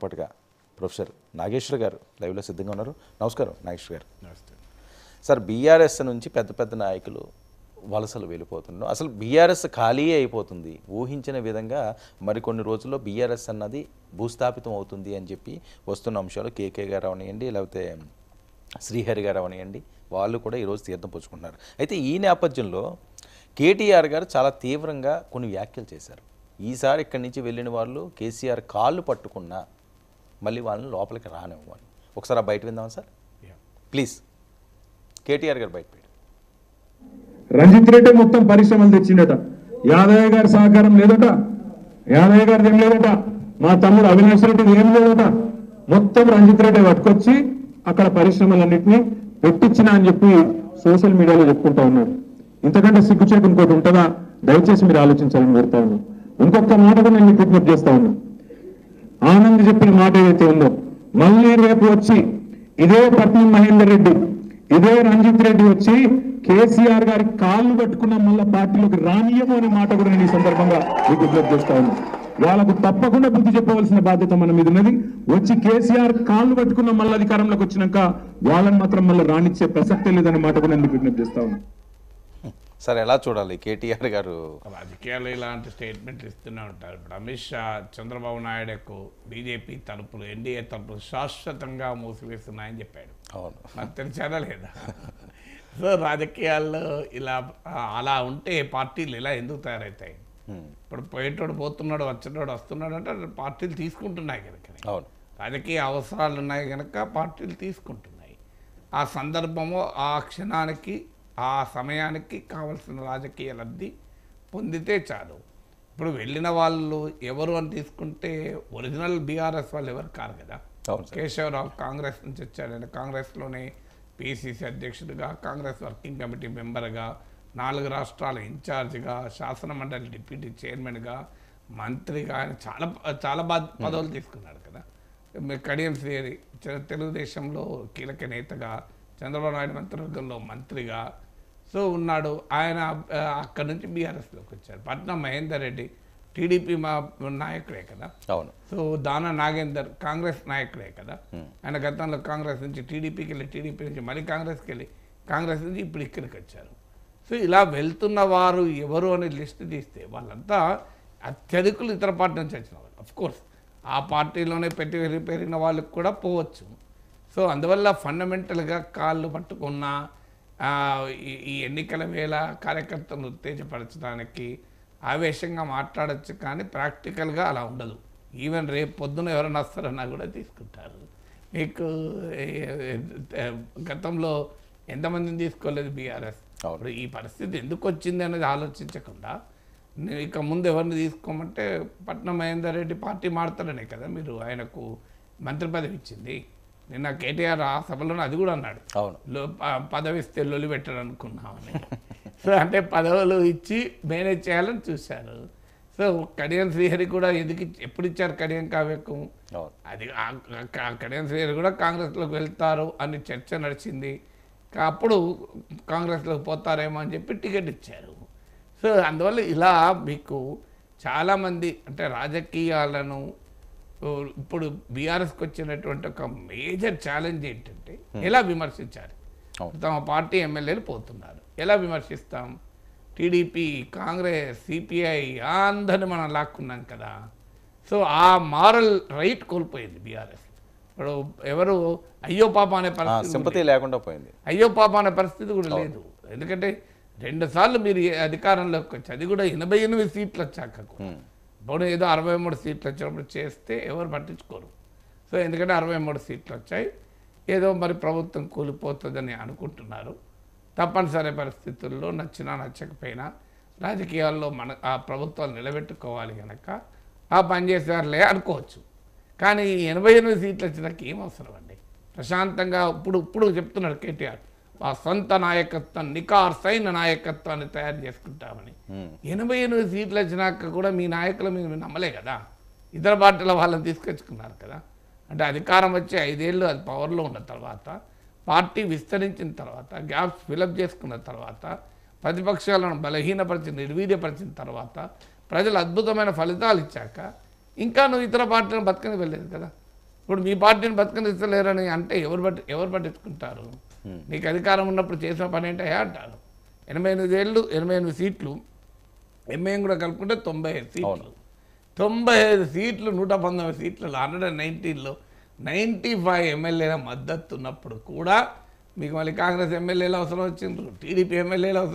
పట్టుగా professor Nageshwar గారు లైవ్లో సిద్ధంగా ఉన్నారు. నమస్కారం నాగేశ్వర్ గారు. నమస్తే సార్, బీఆర్ఎస్ నుంచి పెద్ద పెద్ద నాయకులు వలసలు వెళ్ళిపోతున్నారు. అసలు బీఆర్ఎస్ ఖాళీ అయిపోతుంది, ఊహించిన విధంగా మరికొన్ని రోజుల్లో బీఆర్ఎస్ అన్నది భూస్థాపితం అవుతుంది అని చెప్పి వస్తున్న అంశాలు కేకే గారు అవనియండి, లేకపోతే శ్రీహరి గారు అవనియండి, వాళ్ళు కూడా ఈరోజు తీర్థం పుచ్చుకుంటున్నారు. అయితే ఈ నేపథ్యంలో కేటీఆర్ గారు చాలా తీవ్రంగా కొన్ని వ్యాఖ్యలు చేశారు. ఈసారి ఇక్కడి నుంచి వెళ్ళిన వాళ్ళు కేసీఆర్ కాళ్ళు పట్టుకున్నా మళ్ళీ వాళ్ళని లోపలికి రానివ్వాలి. ఒకసారి బయట విందామా సార్, ప్లీజ్. కేటీఆర్ గారు బయట రంజిత్ రెడ్డి మొత్తం పరిశ్రమలు తెచ్చిండట, యాదయ్య గారి సహకారం లేదట, యాదయ్య గారిది ఏం లేదట, మా తమ్ముడు అవినాష్ రెడ్డిది ఏం లేదట, మొత్తం రంజిత్ రెడ్డి పట్టుకొచ్చి అక్కడ పరిశ్రమలన్నింటినీ పెట్టించిన అని చెప్పి సోషల్ మీడియాలో చెప్పుకుంటా ఉన్నారు. ఇంతకంటే సిగ్గుచేటు ఇంకోటి ఉంటుందా? దయచేసి మీరు ఆలోచించాలని కోరుతా ఉన్నాను. ఇంకొక మాట కూడా నేను విజ్ఞప్తి చేస్తా ఉన్నాను. ఆనంద్ చెప్పిన మాట ఏదైతే ఉందో, మళ్ళీ రేపు వచ్చి ఇదే పట్నం మహేందర్ రెడ్డి, ఇదే రంజిత్ రెడ్డి వచ్చి కేసీఆర్ గారి కాళ్ళు పట్టుకున్న మళ్ళీ పార్టీలోకి రానియము అనే మాట కూడా నేను ఈ సందర్భంగా మీకు విజ్ఞప్తి చేస్తా ఉన్నాను. వాళ్ళకు తప్పకుండా బుద్ధి చెప్పవలసిన బాధ్యత మన మీద ఉన్నది. వచ్చి కేసీఆర్ కాళ్ళు పట్టుకున్న మళ్ళీ అధికారంలోకి వచ్చినాక వాళ్ళని మాత్రం మళ్ళీ రానిచ్చే ప్రసక్తే లేదనే మాట కూడా నేను విజ్ఞప్తి చేస్తా ఉన్నాను. సార్, ఎలా చూడాలి కేటీఆర్ గారు? రాజకీయాలు ఇలాంటి స్టేట్మెంట్లు ఇస్తూనే ఉంటారు. ఇప్పుడు అమిత్ షా చంద్రబాబు నాయుడుకు బీజేపీ తలుపులు, ఎన్డీఏ తలుపులు శాశ్వతంగా మూసివేస్తున్నాయని చెప్పాడు. అవును, నాకు తెలిసారా లేదా? సో రాజకీయాల్లో ఇలా అలా ఉంటే పార్టీలు ఇలా ఎందుకు తయారవుతాయి? ఇప్పుడు పోయేటోడు పోతున్నాడు, వచ్చేటోడు వస్తున్నాడు అంటే పార్టీలు తీసుకుంటున్నాయి కనుక, అవును, రాజకీయ అవసరాలు ఉన్నాయి కనుక పార్టీలు తీసుకుంటున్నాయి. ఆ సందర్భము, ఆ క్షణానికి, ఆ సమయానికి కావలసిన రాజకీయ లబ్ధి పొందితే చాలు. ఇప్పుడు వెళ్ళిన వాళ్ళు ఎవరు అని తీసుకుంటే ఒరిజినల్ బీఆర్ఎస్ వాళ్ళు ఎవరు కారు కదా. కేశవరావు కాంగ్రెస్ నుంచి వచ్చాడు. ఆయన కాంగ్రెస్లోనే పిసిసి అధ్యక్షుడిగా, కాంగ్రెస్ వర్కింగ్ కమిటీ మెంబర్గా, 4 రాష్ట్రాల ఇన్ఛార్జిగా, శాసనమండలి డిప్యూటీ చైర్మన్గా, మంత్రిగా, ఆయన చాలా చాలా పదవులు తీసుకున్నాడు కదా. కడియం శ్రీహరి తెలుగుదేశంలో కీలక నేతగా, చంద్రబాబు నాయుడు మంత్రివర్గంలో మంత్రిగా సో ఉన్నాడు. ఆయన అక్కడి నుంచి బీఆర్ఎస్లోకి వచ్చారు. పట్నం మహేందర్ రెడ్డి టీడీపీ నాయకుడే కదా. అవును. సో దాన నాగేందర్ కాంగ్రెస్ నాయకుడే కదా. ఆయన గతంలో కాంగ్రెస్ నుంచి టీడీపీకి వెళ్ళి, టీడీపీ నుంచి మళ్ళీ కాంగ్రెస్కి వెళ్ళి, కాంగ్రెస్ నుంచి ఇప్పుడు ఇక్కడికి వచ్చారు. సో ఇలా వెళ్తున్న వారు ఎవరు అని లిస్ట్ తీస్తే వాళ్ళంతా అత్యధికులు ఇతర పార్టీ నుంచి వచ్చిన వాళ్ళు. అఫ్కోర్స్ ఆ పార్టీలోనే పెరిగిన వాళ్ళకి కూడా పోవచ్చు. సో అందువల్ల ఫండమెంటల్గా కాళ్ళు పట్టుకున్న ఈ ఎన్నికల వేళ కార్యకర్తలను ఉత్తేజపరచడానికి ఆవేశంగా మాట్లాడచ్చు, కానీ ప్రాక్టికల్గా అలా ఉండదు. ఈవెన్ రేపు పొద్దున ఎవరైనా వస్తారన్నా కూడా తీసుకుంటారు. మీకు గతంలో ఎంతమందిని తీసుకోలేదు బీఆర్ఎస్. ఇప్పుడు ఈ పరిస్థితి ఎందుకు వచ్చింది అనేది ఆలోచించకుండా ఇక ముందు ఎవరిని తీసుకోమంటే పట్నం మహేందర్ రెడ్డి పార్టీ మారుతారనే కదా మీరు ఆయనకు మంత్రి పదవి ఇచ్చింది. నిన్న కేటీఆర్ ఆ సభలోనే అది కూడా అన్నాడు, పదవి ఇస్తే లొలి పెట్టాడు అనుకున్నామని. సో అంటే పదవులు ఇచ్చి మేనేజ్ చేయాలని చూశారు. సో కడియం శ్రీహరి కూడా ఎప్పుడు ఇచ్చారు కడియం కావ్యకు? అది కడియం శ్రీహరి కూడా కాంగ్రెస్లోకి వెళ్తారు అని చర్చ నడిచింది. అప్పుడు కాంగ్రెస్లోకి పోతారేమో అని చెప్పి టికెట్ ఇచ్చారు. సో అందువల్ల ఇలా మీకు చాలామంది అంటే రాజకీయాలను ఇప్పుడు బీఆర్ఎస్కి వచ్చినటువంటి ఒక మేజర్ ఛాలెంజ్ ఏంటంటే ఎలా విమర్శించాలి. తమ పార్టీ ఎమ్మెల్యేలు పోతున్నారు, ఎలా విమర్శిస్తాం? టీడీపీ, కాంగ్రెస్, సిపిఐ అందరిని మనం లాక్కున్నాం కదా. సో ఆ మారల్ రైట్ కోల్పోయింది బీఆర్ఎస్. ఇప్పుడు ఎవరు అయ్యో పాప అనే పరిస్థితి లేకుండా పోయింది. అయ్యో పాప అనే పరిస్థితి కూడా లేదు. ఎందుకంటే 2 సార్లు మీరు అధికారంలోకి వచ్చి, అది కూడా 88 సీట్లు వచ్చాక, ఇప్పుడు ఏదో 63 సీట్లు వచ్చినప్పుడు చేస్తే ఎవరు పట్టించుకోరు. సో ఎందుకంటే 63 సీట్లు వచ్చాయి, ఏదో మరి ప్రభుత్వం కూలిపోతుందని అనుకుంటున్నారు. తప్పనిసరి పరిస్థితుల్లో నచ్చినా నచ్చకపోయినా రాజకీయాల్లో ఆ ప్రభుత్వాలు నిలబెట్టుకోవాలి కనుక ఆ పని చేసేవారులే అనుకోవచ్చు. కానీ 88 సీట్లు వచ్చినాక ఏం అవసరం అండి? ప్రశాంతంగా ఇప్పుడు చెప్తున్నాడు కేటీఆర్, ఆ సొంత నాయకత్వం, నికార్సైన నాయకత్వాన్ని తయారు చేసుకుంటామని. 88 సీట్లు వచ్చినాక కూడా మీ నాయకులు మీరు నమ్మలే కదా. ఇతర పార్టీల వాళ్ళని తీసుకొచ్చుకున్నారు కదా. అంటే అధికారం వచ్చి 5 ఏళ్ళు అది పవర్లో ఉన్న తర్వాత, పార్టీ విస్తరించిన తర్వాత, గ్యాప్స్ ఫిలప్ చేసుకున్న తర్వాత, ప్రతిపక్షాలను బలహీనపరిచి నిర్వీర్యపరిచిన తర్వాత, ప్రజలు అద్భుతమైన ఫలితాలు ఇచ్చాక ఇంకా నువ్వు ఇతర పార్టీలను బతకని వెళ్ళలేదు కదా. ఇప్పుడు మీ పార్టీని బతకనిస్తలేరని అంటే ఎవరు పట్టించుకుంటారు? నీకు అధికారం ఉన్నప్పుడు చేసిన పని ఏంటో అంటారు. 88 సీట్లు, ఎంఐఎం కూడా కలుపుకుంటే 95 సీట్లు, 95 సీట్లు, 119 సీట్లు, 119లో 95 ఎమ్మెల్యేల మద్దతు ఉన్నప్పుడు కూడా మీకు మళ్ళీ కాంగ్రెస్ ఎమ్మెల్యేలు అవసరం వచ్చిండ్రు, టీడీపీ ఎమ్మెల్యేలు అవసరం